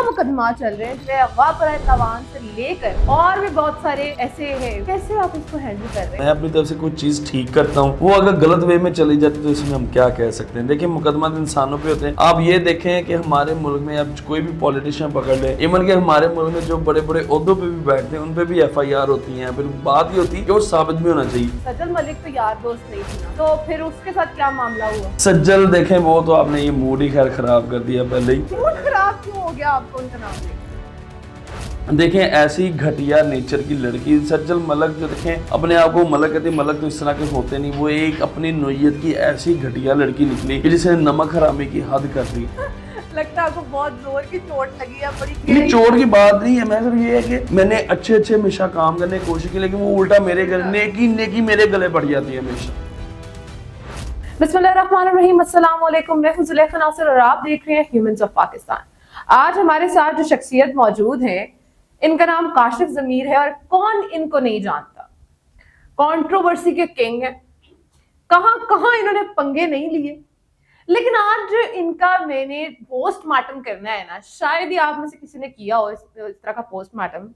मुकदमा चल रहे हैं जिसमें अगवा पर तवान से लेकर और भी बहुत सारे ऐसे हैं, कैसे आप इसको हैंडल कर रहे हैं? मैं अपनी तरफ से कोई चीज ठीक करता हूँ, वो अगर गलत वे में चली जाती तो इसमें हम क्या कह सकते हैं। देखिए, मुकदमा तो इंसानों पे होते हैं। आप ये देखें कि हमारे मुल्क में अब कोई भी पॉलिटिशियन पकड़ ले, इवन के हमारे मुल्क में जो बड़े बड़े ओहदों पे भी बैठते हैं उन पे भी FIR होती है। फिर बात ही होती है कि वो साबित भी होना चाहिए। सज्जल मलिक तो यार दोस्त नहीं थी ना, तो फिर उसके साथ क्या मामला हुआ? सज्जल देखें, वो तो आपने ये मूड ही खैर खराब कर दिया पहले ही। मूड खराब क्यों हो गया आपको उनका नाम लेके? देखें, ऐसी घटिया नेचर की लड़की सज्जल मलक, जो देखें अपने आप को मलक कहती, मलक तो इस तरह के होते नहीं। वो एक अपनी नोयत की ऐसी घटिया लड़की निकली कि जिसने नमक हरामी की हद कर दी। लगता है आपको बहुत जोर की चोट लगी है, बड़ी ये गहरी। चोट की बात नहीं है, मैं सिर्फ ये है कि मैंने अच्छे हमेशा काम करने की कोशिश की, लेकिन वो उल्टा मेरे गले, नेकी मेरे गले पड़ जाती है हमेशा। बिस्मिल्लाहिर्रहमानिर्रहीम, अस्सलाम वालेकुम। मैं हूं जुलेखा नासिर और आप देख रहे हैं ह्यूमंस ऑफ पाकिस्तान। आज हमारे साथ जो शख्सियत मौजूद है, इनका नाम काशिफ ज़मीर है और कौन इनको नहीं जानता। कंट्रोवर्सी के किंग है, कहां कहां इन्होंने पंगे नहीं लिए, लेकिन आज इनका मैंने पोस्टमार्टम करना है ना, शायद ही आप में से किसी ने किया हो इस तरह का पोस्टमार्टम।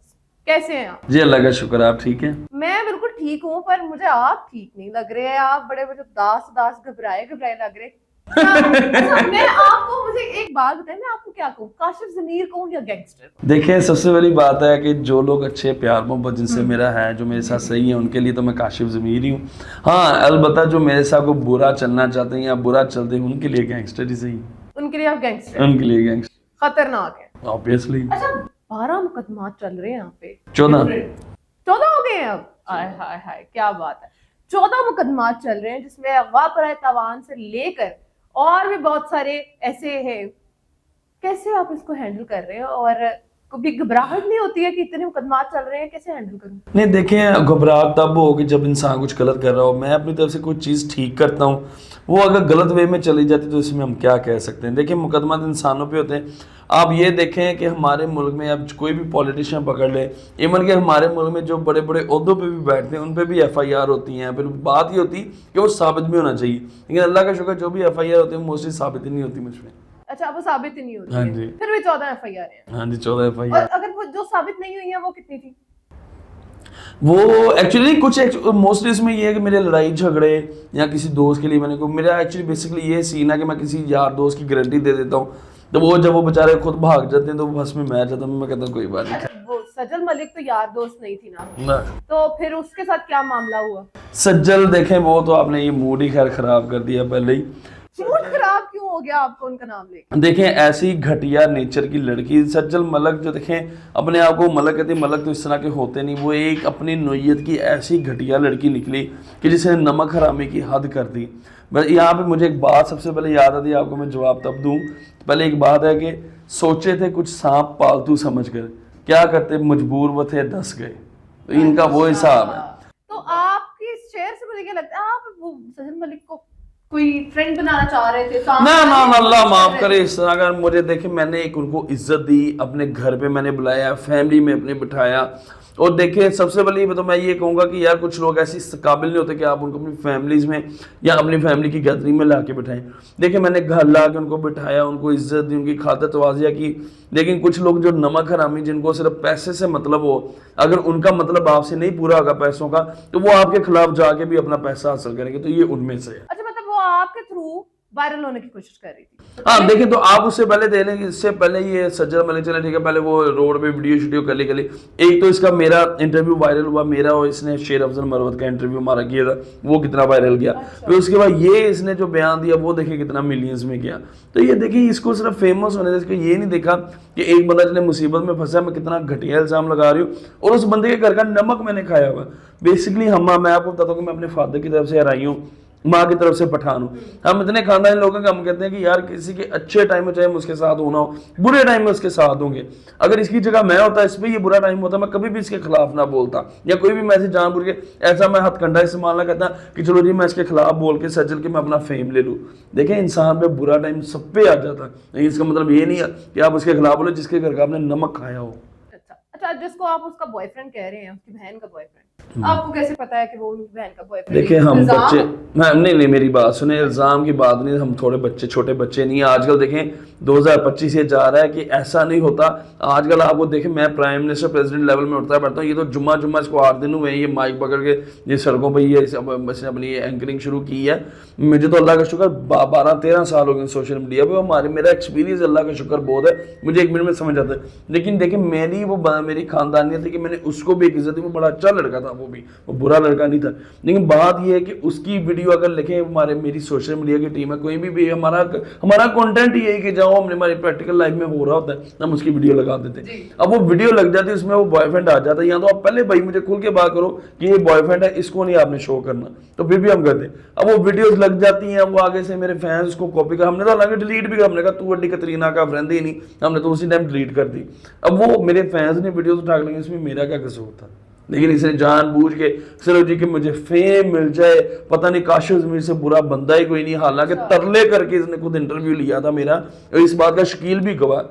कैसे हैं आप? जी अल्लाह का शुक्र, आप ठीक हैं? मैं बिल्कुल ठीक हूँ, पर मुझे आप ठीक नहीं लग रहे हैं। आप बड़े बड़े उदास घबराए लग रहे। अच्छा, मैं आपको, मुझे एक बात बताएं, मैं आपको क्या कहूँ, काशिफ ज़मीर कहूँ या गैंगस्टर? देखिए, सबसे बड़ी बात है कि जो लोग अच्छे प्यार मोहब्बत जिनसे मेरा है, जो मेरे साथ सही है, उनके लिए तो मैं काशिफ ज़मीर ही हूँ। हाँ, अलबत्ता जो मेरे साथ को बुरा चलना चाहते हैं या बुरा चलते हैं, उनके लिए गैंगस्टर ही सही। उनके लिए आप गैंगस्टर? उनके लिए गैंगस्टर खतरनाक है ऑब्वियसली। अच्छा, 12 मुकदमा चल रहे हैं यहाँ पे। 14 हो गए हैं अब। हाय हाय हाय, क्या बात है। 14 मुकदमा चल रहे हैं जिसमें अगवा पर तवान से लेकर और भी बहुत सारे ऐसे हैं। कैसे आप इसको हैंडल कर रहे हैं और कभी घबराहट नहीं होती है कि इतने मुकदमा चल रहे हैं, कैसे हैंडल करूं? नहीं, देखें, घबराहट तब होगी जब इंसान कुछ गलत कर रहा हो। मैं अपनी तरफ से कोई चीज़ ठीक करता हूँ, वो अगर गलत वे में चली जाती तो इसमें हम क्या कह सकते हैं। देखिए, मुकदमा तो इंसानों पे होते हैं। आप ये देखें कि हमारे मुल्क में अब कोई भी पॉलिटिशियन पकड़ ले, इवन के हमारे मुल्क में जो बड़े बड़े ओहदों पे भी बैठते हैं उन पे भी FIR होती हैं। फिर बात ही होती है कि वो साबित भी होना चाहिए, लेकिन अल्लाह का शुक्र जो भी FIR होती है मोस्टली साबित ही नहीं होती मुझ में। अच्छा, वो साबित ही नहीं होती हाँ है। जी। फिर भी 14 FIR हैं। हाँ जी, 14 FIR। और अगर वो जो साबित नहीं हुई है वो कितनी थी? वो एक्चुअली कुछ मोस्टली इसमें ये है कि मेरे लड़ाई झगड़े या किसी दोस्त के लिए मैंने मेरा एक्चुअली बेसिकली ये सीन है कि मैं किसी यार दोस्त की गारंटी दे देता हूँ, तो वो जब वो बेचारे खुद भाग जाते हैं तो बस में मैं जाता हूँ, मैं कहता हूँ कोई बात नहीं। अच्छा, वो सज्जल मलिक तो यार दोस्त नहीं थी ना, ना। तो फिर उसके साथ क्या मामला हुआ? सज्जल देखें, वो तो आपने ये मूड ही खैर खराब कर दिया पहले ही। मूड खराब क्यों हो गया आपको उनका नाम लेकर? देखें, ऐसी घटिया नेचर की लड़की सज्जल मलक, जो देखें अपने आप को मलक कहती, मलक तो इस तरह के होते नहीं। वो एक अपनी नोयत की ऐसी घटिया लड़की निकली कि जिसने नमक हरामी की हद कर दी। बस यहाँ पे मुझे एक बात सबसे पहले याद आती है, आपको मैं जवाब तब दूँ। पहले एक बात है कि सोचे थे कुछ सांप पालतू समझकर, क्या करते मजबूर वो थे, डस गए। तो इनका वो हिसाब है। तो आपकी इस शेयर से मुझे क्या लगता है, आप वो सज्जल मलिक को कोई फ्रेंड बनाना चाह रहे थे? ना, अल्लाह माफ करे इस तरह का। मुझे देखे, मैंने एक उनको इज्जत दी, अपने घर पे मैंने बुलाया, फैमिली में अपने बिठाया। और देखिए, सबसे पहले तो मैं ये कहूँगा कि यार कुछ लोग ऐसे इस काबिल नहीं होते कि आप उनको अपनी फैमिलीज में या अपनी फैमिली की गैदरिंग में ला के बिठाएं। देखिए, मैंने घर ला के उनको बिठाया, उनको इज्जत दी, उनकी खातिर तवाज़िया की। लेकिन कुछ लोग जो नमक हरामी, जिनको सिर्फ पैसे से मतलब हो, अगर उनका मतलब आपसे नहीं पूरा होगा पैसों का, तो वो आपके खिलाफ जाके भी अपना पैसा हासिल करेंगे। तो ये उनमें से है। अच्छा, मतलब वो आपके थ्रू वायरल होने की कोशिश कर रही थी? हाँ, देखिए, तो आप उससे पहले दे लेंगे, इससे पहले ये सज्जल मलिक चले, ठीक है, पहले वो रोड पे वीडियो कर ली। एक तो इसका मेरा इंटरव्यू वायरल हुआ, मेरा और इसने शेर अफजल मरवत का इंटरव्यू हमारा किया था, वो कितना वायरल गया। अच्छा। फिर उसके बाद ये इसने जो बयान दिया वो देखिए कितना मिलियंस में गया। तो ये देखिए, इसको सिर्फ फेमस होने से ये नहीं देखा कि एक बंदा जिसने मुसीबत में फंसा, मैं कितना घटिया इल्जाम लगा रही हूँ, और उस बंदे के घर का नमक मैंने खाया हुआ। बेसिकली मैं आपको बताता हूँ कि मैं अपने फादर की तरफ से हराई हूँ, माँ की तरफ से पठान हूँ। हम इतने खानदानी लोग हैं कि हम कहते हैं कि यार किसी के अच्छे टाइम में चाहे उसके साथ होना हो, बुरे टाइम में उसके साथ होंगे। अगर इसकी जगह मैं होता, इस पर ये बुरा टाइम होता, मैं कभी भी इसके खिलाफ ना बोलता, या कोई भी मैसेज जानबूझ के ऐसा मैं हथकंडा इस्तेमाल ना करता कि चलो जी मैं इसके खिलाफ बोल के सज्जल के मैं अपना फेम ले लूँ। देखें, इंसान पे बुरा टाइम सब पे आ जाता है, लेकिन इसका मतलब ये नहीं है कि आप उसके खिलाफ बोले जिसके घर का आपने नमक खाया हो। अच्छा, जिसको आप उसका बॉयफ्रेंड कह रहे हैं, उसकी बहन का बॉयफ्रेंड, आपको कैसे पता है कि वो उनकी बहन का बॉयफ्रेंड? देखिए हम बच्चे, नहीं मेरी बात सुने, इल्ज़ाम की बात नहीं, हम थोड़े बच्चे, छोटे बच्चे नहीं हैं। आजकल देखें 2025 ये जा रहा है कि ऐसा नहीं होता। आजकल आपको देखें, मैं प्राइम मिनिस्टर प्रेसिडेंट लेवल में उठता बैठता हूँ, ये तो जुम्मा इसको 8 दिन हुए हैं, ये माइक पकड़ के ये सड़कों पर ये इसने अपनी एंकरिंग शुरू की है। मुझे तो अल्लाह का शुक्र 12-13 साल हो गए सोशल मीडिया पर, मेरा एक्सपीरियंस अल्लाह का शुक्र बहुत है, मुझे 1 मिनट में समझ आता है। लेकिन देखिए मेरी खानदानियत थी कि मैंने उसको भी एक इज्जत दी, वो बड़ा अच्छा लड़का था, वो बुरा लड़का नहीं था। लेकिन बात ये है कि उसकी वीडियो अगर लिखें, मेरी सोशल मीडिया की टीम है, कोई भी हमारा कंटेंट ये है कि जाओ हमारी प्रैक्टिकल लाइफ में हो रहा होता है, हम उसकी वीडियो लगा देते हैं। अब वो वीडियो लग जाती है, उसमें वो बॉयफ्रेंड आ जाता है, या तो आप पहले भाई मुझे खुल के बात करो कि ये बॉयफ्रेंड है, इसको नहीं आपने शो करना, तो फिर भी हम करते हैं। अब वो वीडियोस लग जाती हैं, वो आगे से मेरे फैंस उसको कॉपी कर, हमने तो हालांकि डिलीट भी कर, हमने कहा तू अड्डी कतरीना का फ्रेंड ही नहीं, हमने तो उसी टाइम डिलीट कर दी। अब वो मेरे फैंस ने वीडियोस उठा लेंगे, इसमें मेरा क्या कसूर था? लेकिन इसने जानबूझ के चलो जी कि मुझे फेम मिल जाए, पता नहीं काशिफ ज़मीर से बुरा बंदा ही कोई नहीं, हालांकि तरले करके इसने खुद इंटरव्यू लिया था मेरा, और इस बात का शकील भी गवाह।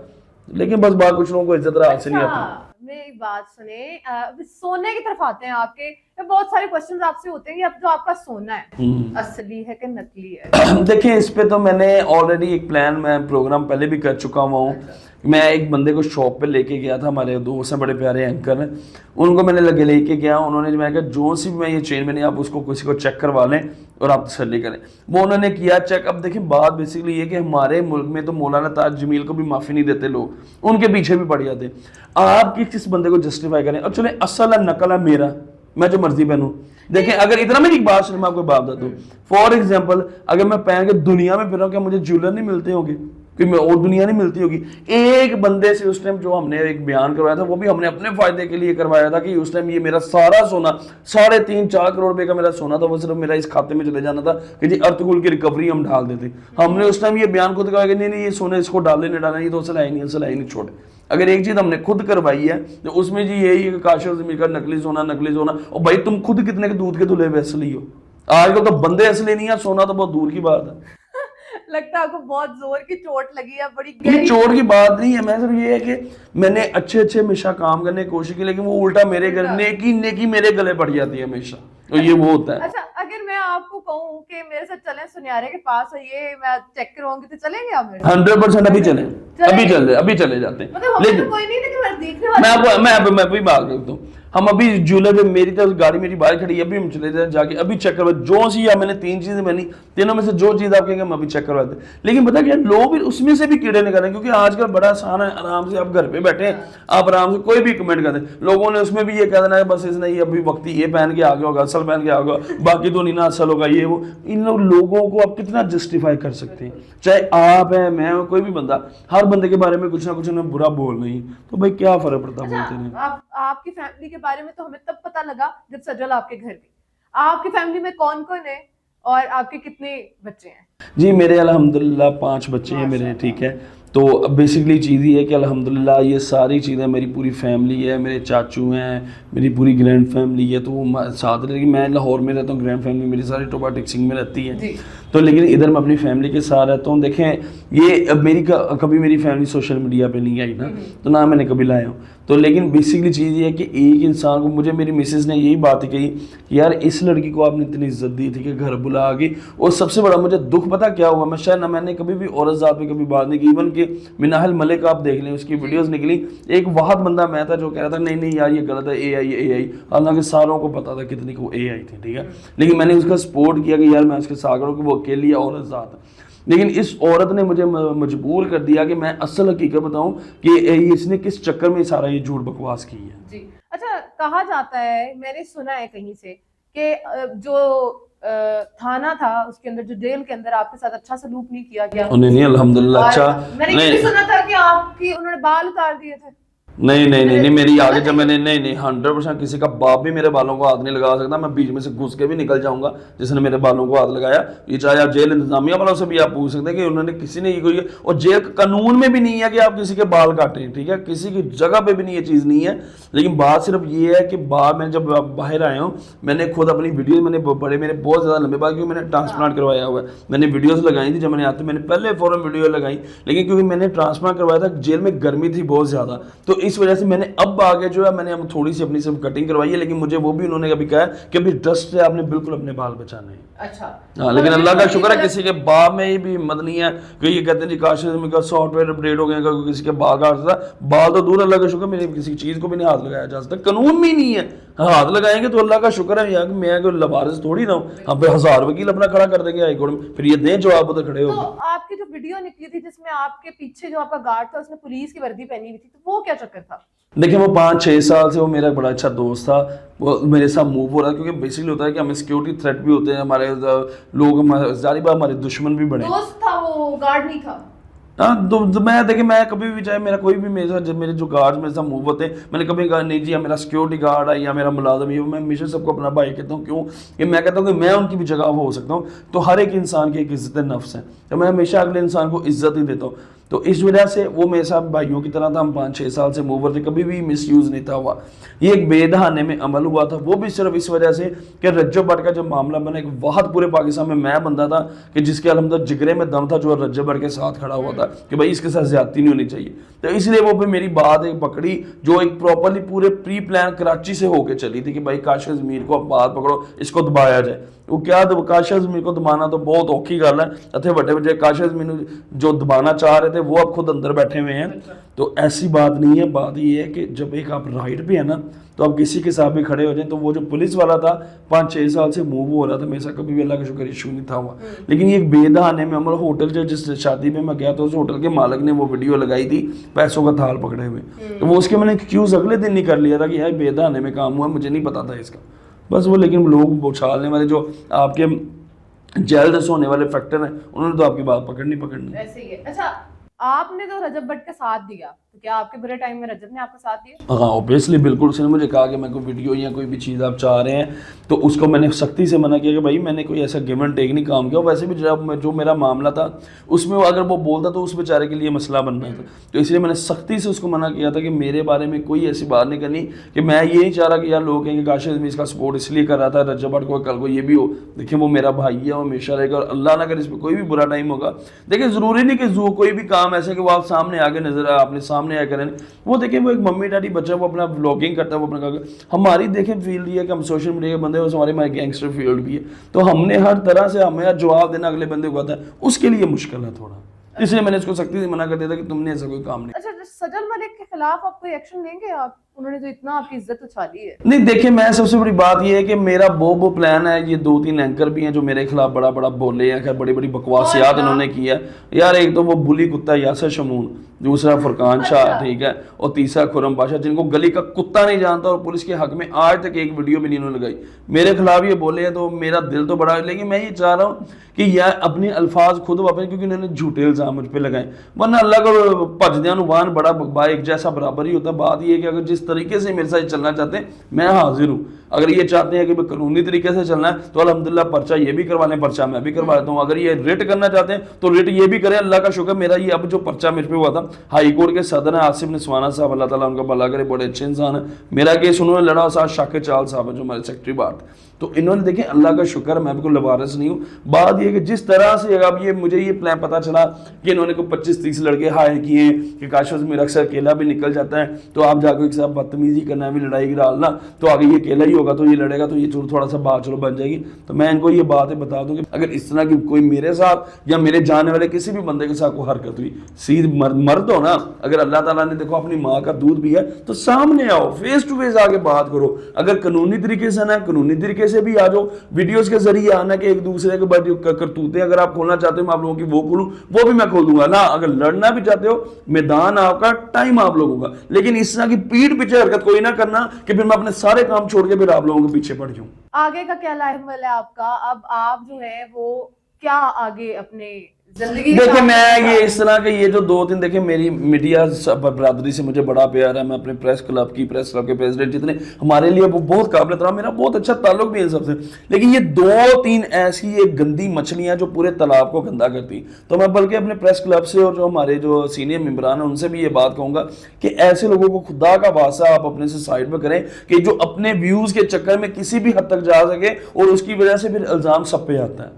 लेकिन बस बात कुछ लोगों को इज्जत रात से नहीं आती। मेरी बात सुने, सोने की तरफ आते हैं आपके, बहुत सारे क्वेश्चन आपसे होते हैं कि अब जो आपका सोना है असली है कि नकली है? देखिए इस पे तो मैंने ऑलरेडी एक मैं प्रोग्राम पहले भी कर चुका हुआ हूँ। मैं एक बंदे को शॉप पे लेके गया था, हमारे दोस्त हैं बड़े प्यारे एंकर हैं, उनको मैंने लेके गया, उन्होंने मैं कहा जो सी भी मैं ये चेन मैंने, आप उसको किसी को चेक करवा लें और आप तसल्ली करें। वो उन्होंने किया चेक। अब देखिए बात बेसिकली ये कि हमारे मुल्क में तो मौलाना ताज जमील को भी माफ़ी नहीं देते लोग, उनके पीछे भी पड़ जाते। आप किस बंदे को जस्टिफाई करें? अब चले असल है नकल है मेरा, मैं जो मर्जी पहनूं। देखिए अगर इतना मेरी बात सुने, मैं आपको बात बता दूं, फॉर एग्जाम्पल अगर मैं पहन के दुनिया में फिर रहा हूँ, क्या मुझे ज्वेलर नहीं मिलते होंगे? मैं और दुनिया नहीं मिलती होगी? एक बंदे से उस टाइम जो हमने एक बयान करवाया था, वो भी हमने अपने फायदे के लिए करवाया था कि उस टाइम ये मेरा सारा सोना 3.5-4 करोड़ रुपए का मेरा सोना था, वो सिर्फ मेरा इस खाते में चले जाना था कि जी अर्तकुल की रिकवरी हम ढाल देते। हमने उस टाइम ये बयान खुद करवाया कि नहीं ये सोना इसको डालने नहीं डालना, ये तो असल है नहीं छोड़े। अगर एक चीज हमने खुद करवाई है तो उसमें जी यही है कि काशिफ ज़मीर का नकली सोना। और भाई तुम खुद कितने के दूध के धुले हुए असली हो? आजकल तो बंदे असली नहीं है, सोना तो बहुत दूर की बात है। लगता है आपको बहुत जोर की चोट लगी है, बड़ी गहरी चोट की बात नहीं है। मैं सिर्फ ये है कि मैंने अच्छे हमेशा काम करने की कोशिश की, लेकिन वो उल्टा मेरे गले नेकी मेरे गले पड़ जाती है हमेशा, तो ये वो होता है। अच्छा अगर मैं आपको कहूँ कि मेरे साथ चलें सुनियारे के पास, ये मैं चेक करवाऊंगी तो चलेंगे आप मेरे? 100% अभी चले जाते हैं। मतलब लेकिन कोई नहीं, लेकिन देखने वाले मैं भी बात करता हूँ। हम अभी ज्वेलर पे मेरी तो गाड़ी मेरी बाहर खड़ी है, अभी हम चले जाए जाके अभी चेक करवा, जो सी या मैंने 3 चीजें बनी, तीनों में से जो चीज आप कहेंगे हम अभी चेक करवाते हैं। लेकिन पता क्या, लोग भी उसमें से भी कीड़े निकाल रहे हैं, क्योंकि आजकल बड़ा आसान है, आराम से आप घर पे बैठे हैं, आप आराम से कोई भी कमेंट कर दें। लोगों ने उसमें भी ये कह देना है बस इसने ये अभी वक्ती ये पहन के आ गया होगा, असल पहन के आ गया, बाकी तो नहीं ना असल होगा ये वो। इन लोगों को आप कितना जस्टिफाई कर सकते हैं? चाहे आप हैं, मैं हूं, कोई भी बंदा, हर बंदे के बारे में कुछ ना कुछ उन्हें बुरा बोल नहीं, तो भाई क्या फर्क पड़ता बोलते नहीं। आपकी फैमिली के बारे में तो हमें तब पता लगा जब सजल आपके घर गई। आपकी फैमिली में कौन कौन है और आपके कितने बच्चे हैं? जी मेरे अल्हम्दुलिल्लाह 5 बच्चे हैं मेरे, ठीक है। तो बेसिकली चीज़ ये है कि अल्हम्दुलिल्लाह ये सारी चीज़ें, मेरी पूरी फैमिली है, मेरे चाचू हैं, मेरी पूरी ग्रैंड फैमिली है, तो वो साथ रह, मैं लाहौर में रहता हूँ, ग्रैंड फैमिली मेरी सारी टोबा टिक्सिंग में रहती है, तो लेकिन इधर मैं अपनी फैमिली के साथ रहता हूँ। देखें ये मेरी कभी मेरी फैमिली सोशल मीडिया पे नहीं आई ना, तो ना मैंने कभी लाया हूँ। तो लेकिन बेसिकली चीज़ ये है कि एक इंसान को, मुझे मेरी मिसेस ने यही बात कही कि यार इस लड़की को आपने इतनी इज्जत दी थी कि घर बुला के, और सबसे बड़ा मुझे दुख पता क्या हुआ, मैं शायद ना मैंने कभी भी औरत ज़ात पे कभी बात नहीं की, इवन कि मिनाहल मलिक आप देख लें, उसकी वीडियोस निकली, एक वाहद बंदा मैं था जो कह रहा था नहीं यार ये गलत है, AI, हालांकि सारों को पता था कितनी को AI थी, ठीक है, लेकिन मैंने उसका सपोर्ट किया कि यार मैं उसके साथ करूँ कि वो अकेली औरत ज़ात है। लेकिन इस औरत ने मुझे मजबूर कर दिया कि मैं असल हकीकत बताऊं कि इसने किस चक्कर में सारा ये झूठ बकवास की है। जी अच्छा, कहा जाता है, मैंने सुना है कहीं से कि जो थाना था उसके अंदर, जो जेल के अंदर आपके साथ अच्छा सलूक नहीं किया गया। नहीं अल्हम्दुलिल्लाह अच्छा। मैंने ये भी सुना था कि आपकी उन्होंने बाल उतार दिए थे। नहीं मेरी आगे जब मैंने नहीं 100% किसी का बाप भी मेरे बालों को हाथ नहीं लगा सकता, मैं बीच में से घुस के भी निकल जाऊंगा जिसने मेरे बालों को हाथ लगाया। ये चाहे आप जेल इंतजामिया वालों से भी आप पूछ सकते हैं कि उन्होंने किसी ने ये कोई, और जेल कानून में भी नहीं है कि आप किसी के बाल काटें, ठीक है, किसी की जगह पे भी नहीं ये चीज़ नहीं है। लेकिन बात सिर्फ ये है कि मैं जब बाहर आया हूँ, मैंने खुद अपनी वीडियो मैंने मेरे बहुत ज़्यादा लंबे बाल, क्योंकि मैंने ट्रांसप्लांट करवाया हुआ है, मैंने वीडियोज़ लगाई थी जब मैंने आते, मैंने पहले फौरन वीडियो लगाई, लेकिन क्योंकि मैंने ट्रांसप्लांट करवाया था, जेल में गर्मी थी बहुत ज़्यादा, तो اس وجہ سے میں نے اب آگے جو ہے میں نے اب تھوڑی سی اپنی صرف کٹنگ کروائی ہے, لیکن مجھے وہ بھی انہوں نے کبھی کہا کہ ابھی ڈسٹ سے آپ نے بالکل اپنے بال بچانے ہیں. اچھا ہاں, لیکن اللہ کا شکر ہے کسی کے باپ میں یہ بھی ہمت نہیں ہے کہ یہ کہتے ہیں جی کاشف زمیر کا سافٹ ویئر اپڈیٹ ہو گیا, کسی کے بال کاٹ تھا, بال تو دور, اللہ کا شکر میرے کسی چیز کو بھی نہیں ہاتھ لگایا جا سکتا, قانون میں ہی نہیں ہے. ہاتھ لگائیں گے تو اللہ کا شکر ہے یار کہ میں کوئی لوارث تھوڑی نہ ہوں, ہم پہ 1000 وکیل اپنا کھڑا کر دیں گے ہائی کورٹ میں, پھر یہ دیں جواب ادھر کھڑے ہو. تو آپ کی جو ویڈیو نکلی تھی جس میں آپ کے پیچھے جو آپ کا گارڈ تھا اس نے پولیس کی وردی پہنی ہوئی تھی, تو وہ کیا چکر تھا؟ دیکھیں وہ 5-6 سال سے وہ میرا بڑا اچھا دوست تھا, وہ میرے ساتھ موو ہو رہا ہے, کیونکہ بیسکلی ہوتا ہے کہ ہمیں سیکیورٹی تھریٹ بھی ہوتے ہیں, ہمارے لوگ ظاہر بات ہمارے دشمن بھی بڑے. دوست تھا وہ, گارڈ نہیں تھا. ہاں میں دیکھیں میں کبھی بھی چاہے میرا کوئی بھی میرے ساتھ میرے جو گارڈ میرے ساتھ موو ہوتے ہیں, میں نے کبھی کہا نہیں جی میرا سیکیورٹی گارڈ ہے یا میرا ملازم ہے, میں ہمیشہ سب کو اپنا بھائی کہتا ہوں. کیوں کہ میں کہتا ہوں کہ میں ان کی بھی جگہ ہو سکتا ہوں. تو ہر ایک انسان کی ایک عزت نفس ہے, تو میں ہمیشہ اگلے انسان کو عزت ہی دیتا ہوں. تو اس وجہ سے وہ میرے ساتھ بھائیوں کی طرح تھا, ہم 5-6 سال سے موور تھے, کبھی بھی مس یوز نہیں تھا ہوا. یہ ایک بے دہانے میں عمل ہوا تھا, وہ بھی صرف اس وجہ سے کہ رجب بٹ کا جب معاملہ بنا, ایک واحد پورے پاکستان میں بندہ تھا کہ جس کے الحمدللہ جگرے میں دم تھا, جو رجب بٹ کے ساتھ کھڑا ہوا تھا کہ بھائی اس کے ساتھ زیادتی نہیں ہونی چاہیے. تو اس لیے وہ پہ میری بات ایک پکڑی جو ایک پراپرلی پورے پری پلان کراچی سے ہو کے چلی تھی کہ بھائی کاشف زمیر کو اب بات پکڑو, اس کو دبایا جائے. وہ کیا کاشف زمیر کو دبانا تو بہت اوکھی گل ہے, اتنے بڑے بڑے کاشف زمیر جو دبانا چاہ رہے تھے وہ اب خود اندر بیٹھے ہوئے ہیں. تو ایسی بات نہیں ہے, بات یہ ہے کہ جب ایک آپ رائٹ پہ ہے نا تو آپ کسی کے ساتھ بھی کھڑے ہو جائیں. تو وہ جو پولیس والا تھا 5-6 سال سے موو ہو رہا تھا, میرے ساتھ کبھی بھی اللہ کا شکر ایشو نہیں تھا ہوا. لیکن یہ ایک بے دہانے میں عمل, ہوٹل جو جس شادی میں گیا تو اس ہوٹل کے مالک نے وہ ویڈیو لگائی تھی پیسوں کا تھال پکڑے ہوئے, تو وہ اس کے میں نے ایکسکیوز اگلے دن نہیں کر لیا تھا کہ یار بے دہانے میں کام ہوا, مجھے نہیں پتا تھا اس کا. بس وہ لیکن لوگ اچھالنے والے جو آپ کے جیلس ہونے والے فیکٹر ہیں انہوں نے تو آپ کی بات پکڑنی. ایسے ہی ہے. اچھا آپ نے تو رجب بٹ کا ساتھ دیا, تو کیا آپ کے برے ٹائم میں رجب نے آپ کا ساتھ دیا؟ ہاں اوبیسلی بالکل. اس نے مجھے کہا کہ میں کوئی ویڈیو یا کوئی بھی چیز آپ چاہ رہے ہیں تو اس کو میں نے سختی سے منع کیا کہ بھائی میں نے کوئی ایسا گیو اینڈ ٹیک نہیں کام کیا. ویسے بھی جو میرا معاملہ تھا اس میں اگر وہ بولتا تو اس بیچارے کے لیے مسئلہ بننا تھا, تو اس لیے میں نے سختی سے اس کو منع کیا تھا کہ میرے بارے میں کوئی ایسی بات نہیں کرنی کہ میں یہ نہیں چاہ رہا کہ یار لوگ کہیں گے کاشف زمیر اس کا سپورٹ اس لیے کر رہا تھا رجب بٹ کو, کل کو یہ بھی ہو. دیکھیں وہ میرا بھائی ہے, وہ ہمیشہ رہے گا, اور اللہ نہ کرے اس پہ کوئی بھی برا ٹائم ہوگا. دیکھیں ضروری نہیں کہ کوئی بھی کام ایسے کہ وہ آپ سامنے آگے نظر آپ نے سامنے آیا کریں. وہ دیکھیں وہ ایک ممی ڈیڈی بچہ وہ اپنا بلاگنگ کرتا ہے, وہ اپنا ہماری دیکھیں فیلڈ یہ ہے کہ ہم سوشل میڈیا کے بندے, ہمارے گینگسٹر فیلڈ بھی ہے, تو ہم نے ہر طرح سے ہمیں جواب دینا اگلے بندے کو آتا ہے, اس کے لیے مشکل ہے تھوڑا. اس لیے میں نے اس کو سختی سے منع کر دیا تھا کہ تم نے ایسا کوئی کام نہیں. اچھا سجل ملک کے خلاف آپ کوئی ایکشن لیں گے آپ؟ انہوں نے تو اتنا آپ کی عزت اچھالی ہے. نہیں دیکھیں میں سب سے بڑی بات یہ ہے کہ میرا وہ پلان ہے, یہ 2-3 اینکر بھی ہیں جو میرے خلاف بڑا بولے ہیں, بڑی بڑی بکواسیات انہوں نے کی ہے. یار ایک تو وہ بلی کتا یاسر شمون, دوسرا فرقان شاہ, ٹھیک ہے, اور تیسرا خرم پاشا, جن کو گلی کا کتا نہیں جانتا, اور پولیس کے حق میں آج تک ایک ویڈیو بھی نہیں انہوں نے لگائی. میرے خلاف یہ بولے ہیں تو میرا دل تو بڑا ہے, لیکن میں یہ چاہ رہا ہوں کہ یا اپنے الفاظ خود واپس, کیونکہ انہوں نے جھوٹے الزام مجھ پہ لگائے, ورنہ اللہ کو بھجدیاں نوان بڑا بھائی ایک جیسا برابر ہی ہوتا ہے. بات یہ ہے کہ اگر جس طریقے سے میرے ساتھ چلنا چاہتے ہیں میں حاضر ہوں. اگر یہ چاہتے ہیں کہ قانونی طریقے سے چلنا ہے تو الحمدللہ پرچہ یہ بھی کروا لیں, پرچہ میں بھی کروا دیتا ہوں. اگر یہ ریٹ کرنا چاہتے ہیں تو ریٹ یہ بھی کریں. اللہ کا شکر میرا یہ اب جو پرچہ میرے پہ ہوا تھا, ہائی کورٹ کے صدر ہیں آصف نسوانا صاحب, اللہ تعالیٰ ان کا بھلا کرے, بڑے اچھے انسان ہیں. میرا کیس انہوں نے لڑا, ساتھ شاکر چال صاحب ہیں جو ہمارے سیکرٹری بات, تو انہوں نے دیکھیں اللہ کا شکر میں بالکل لوارث نہیں ہوں. بات یہ کہ جس طرح سے اب یہ مجھے یہ پلان پتا چلا کہ انہوں نے کوئی 25-30 لڑکے ہائر کیے ہیں کہ کاشف زمیر اکثر اکیلا بھی نکل جاتا ہے, تو آپ جا کے ایک ساتھ بدتمیزی کرنا ہے, بھی لڑائی گرا ڈالنا, تو آگے یہ اکیلا ہی ہوگا تو یہ لڑے گا تو یہ تھوڑا سا بات چلو بن جائے گی. تو میں ان کو یہ باتیں بتا دوں کہ اگر اس طرح کی کوئی میرے ساتھ یا میرے جانے والے کسی بھی بندے کے ساتھ کوئی حرکت ہوئی, سیدھ مرد ہو نا, اگر اللہ تعالیٰ نے دیکھو اپنی ماں کا دودھ بھی ہے تو سامنے آؤ, فیس ٹو فیس آگے بات کرو. اگر قانونی طریقے سے نا قانونی طریقے سے بھی آ جاؤ, ویڈیوز کے ذریعے آنا کہ ایک دوسرے کے بعد کرتوتیں اگر آپ کھولنا چاہتے ہو آپ لوگوں کی وہ کھولوں, وہ بھی میں کھول دوں گا نا. اگر لڑنا بھی چاہتے ہو میدان آپ کا, ٹائم آپ لوگوں کا, لیکن اس طرح کی پیٹ پیچھے حرکت کوئی نہ کرنا کہ پھر میں اپنے سارے کام چھوڑ کے پھر آپ لوگوں کے پیچھے پڑ جاؤں. آگے کا کیا لائف ہے آپ کا؟ اب آپ جو ہے وہ کیا آگے اپنے زندگی دیکھیں میں یہ اس طرح کہ یہ جو 2-3 دیکھیں میری میڈیا برادری سے مجھے بڑا پیار ہے. میں اپنے پریس کلب کے پریزیڈنٹ جتنے ہمارے لیے وہ بہت قابل احترام, میرا بہت اچھا تعلق بھی ہے ان سب سے. لیکن یہ 2-3 ایسی ایک گندی مچھلیاں جو پورے تالاب کو گندا کرتی, تو میں بلکہ اپنے پریس کلب سے اور جو ہمارے جو سینئر ممبران ہیں ان سے بھی یہ بات کہوں گا کہ ایسے لوگوں کو خدا کا واسطہ آپ اپنے سے سائڈ پہ کریں کہ جو اپنے ویوز کے چکر میں کسی بھی حد تک جا سکے اور اس کی وجہ سے پھر الزام سب پہ آتا ہے.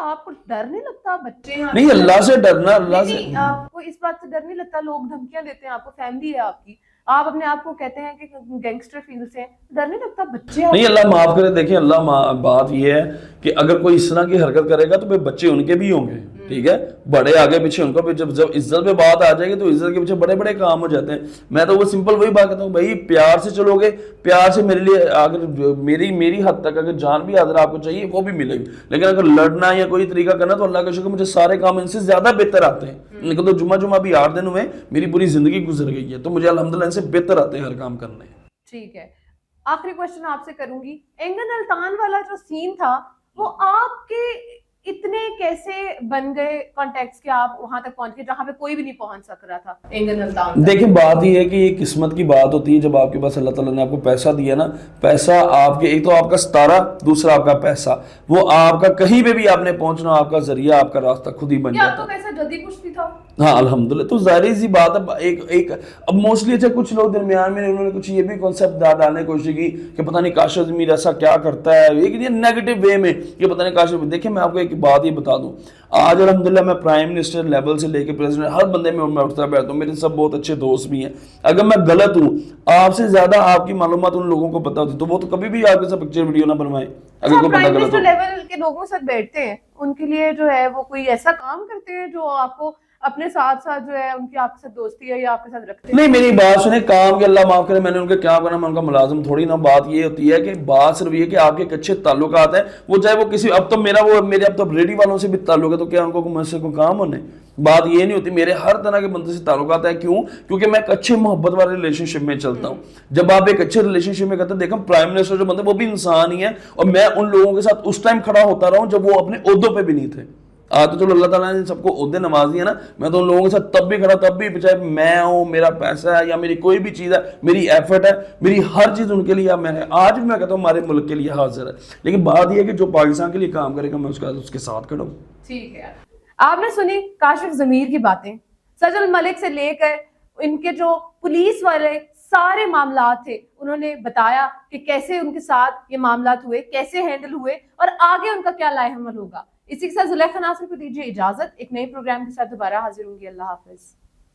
آپ کو ڈر نہیں لگتا بچے ہیں نہیں اللہ سے ڈرنا, اللہ سے آپ کو اس بات سے ڈر نہیں لگتا لوگ دھمکیاں دیتے ہیں آپ کو, فیملی ہے آپ کی, آپ اپنے آپ کو کہتے ہیں کہ گینگسٹر فیلڈ سے ہیں, ڈر نہیں لگتا بچے نہیں اللہ معاف کرے. دیکھیں اللہ بات یہ ہے کہ اگر کوئی اس طرح کی حرکت کرے گا تو پھر بچے ان کے بھی ہوں گے, ٹھیک ہے, بڑے آگے پیچھے ان کو بھی. جب عزت پہ بات آ جائے گی تو عزت کے پیچھے بڑے بڑے کام ہو جاتے ہیں. میں تو وہ سمپل وہی بات کہتا ہوں, بھائی پیار سے چلو گے, پیار سے میرے لیے اگر میری حد تک اگر جان بھی حاضر آپ کو چاہیے وہ بھی ملے گی, لیکن اگر لڑنا یا کوئی طریقہ کرنا تو اللہ کا شکر مجھے سارے کام ان سے زیادہ بہتر آتے ہیں. لیکن تو جمعہ بھی 8 دن ہوئے, میری پوری زندگی گزر گئی ہے, تو مجھے الحمدللہ ان سے بہتر آتے ہیں ہر کام کرنے. ٹھیک ہے, آخری کوشچن آپ سے کروں گی. اینگن التان والا جو سین تھا وہ آپ کے اتنے کیسے بن گئے کانٹیکٹس کہ آپ وہاں تک پہنچ گئے جہاں پہ کوئی بھی نہیں پہنچ سک رہا تھا اینگن التان تک؟ دیکھیں بات یہ ہے کہ یہ قسمت کی بات ہوتی ہے. جب آپ کے پاس اللہ تعالیٰ نے آپ کو پیسہ دیا نا, پیسہ آپ کے ایک تو آپ کا ستارہ, دوسرا آپ کا پیسہ, وہ آپ کا کہیں پہ بھی آپ نے پہنچنا, آپ کا ذریعہ, آپ کا راستہ خود ہی بن کیا جاتا آپ کو ہے. پیسہ جلدی کچھ تھا؟ ہاں الحمدللہ. تو ظاہر سی بات ہے ایک اب موسٹلی اچھا کچھ لوگ درمیان میں انہوں نے کچھ یہ بھی کانسیپٹ ڈالنے کی کوشش کی کہ پتہ نہیں کاشف ضمیر ایسا کیا کرتا ہے, ایک نیگیٹو وے میں کہ پتہ نہیں کاشف. دیکھیں میں آپ کو ایک بات یہ بتا دوں, آج الحمدللہ میں پرائم منسٹر لیول سے لے کے پریزیڈنٹ ہر بندے میں اٹھتا بیٹھتا ہوں, میرے سب بہت اچھے دوست بھی ہیں. اگر میں غلط ہوں, آپ سے زیادہ آپ کی معلومات ان لوگوں کو پتا ہوتی تو وہ تو کبھی بھی آپ کے ساتھ پکچر ویڈیو نہ بنوائیں. اگر کوئی پرائم بندہ غلط منسٹر ہو, لیول کے لوگوں کے ساتھ بیٹھتے ہیں, ان کے لیے جو ہے وہ کوئی ایسا کام کرتے ہیں جو آپ کو اپنے ساتھ ساتھ جو ہے ان کی آپ کے ساتھ دوستی ہے یا آپ کے ساتھ رکھتے ہیں؟ نہیں میری بات سنیں, کام کے اللہ معاف کرے, میں نے ان کے کیا کرنا, میں ان کا ملازم تھوڑی نا. بات یہ ہوتی ہے کہ بات صرف یہ کہ آپ کے اچھے تعلقات ہیں, وہ چاہے وہ کسی, اب تو میرے اب تو ریڈی والوں سے بھی تعلق ہے, تو کیا ان کو مجھ سے کوئی کام ہونے؟ بات یہ نہیں ہوتی. میرے ہر طرح کے بندے سے تعلقات ہیں. کیوں؟ کیونکہ میں ایک اچھے محبت والے ریلیشن شپ میں چلتا ہوں. جب آپ ایک اچھے ریلیشن شپ میں کرتے ہیں, دیکھیں پرائم منسٹر جو بندے وہ بھی انسان ہی ہیں, اور میں ان لوگوں کے ساتھ اس ٹائم کھڑا ہوتا رہا ہوں جب وہ اپنے عہدوں پہ بھی نہیں تھے. تو چلو اللہ تعالیٰ نے سب کو عہدے نواز دیا نا, میں تو ان لوگوں کے ساتھ تب بھی کھڑا, تب بھی, چاہے میں ہوں, میرا پیسہ ہے یا میری کوئی بھی چیز ہے, میری ایفرٹ ہے, میری ہر چیز ان کے لیے, میں نے آج بھی میں کہتا ہوں ہمارے ملک کے لیے حاضر ہے. لیکن بات یہ ہے کہ جو پاکستان کے لیے کام کرے گا میں اس کے ساتھ کھڑا ہوں. ٹھیک ہے, آپ نے سنی کاشف ضمیر کی باتیں. سجل ملک سے لے کر ان کے جو پولیس والے سارے معاملات تھے, انہوں نے بتایا کہ کیسے ان کے ساتھ یہ معاملات ہوئے, کیسے ہینڈل ہوئے, اور آگے ان کا کیا لائحہ عمل ہوگا. اسی کے ساتھ زلیخا ناصر کو دیجیے اجازت, ایک نئے پروگرام کے ساتھ دوبارہ حاضر ہوں گی. اللہ حافظ.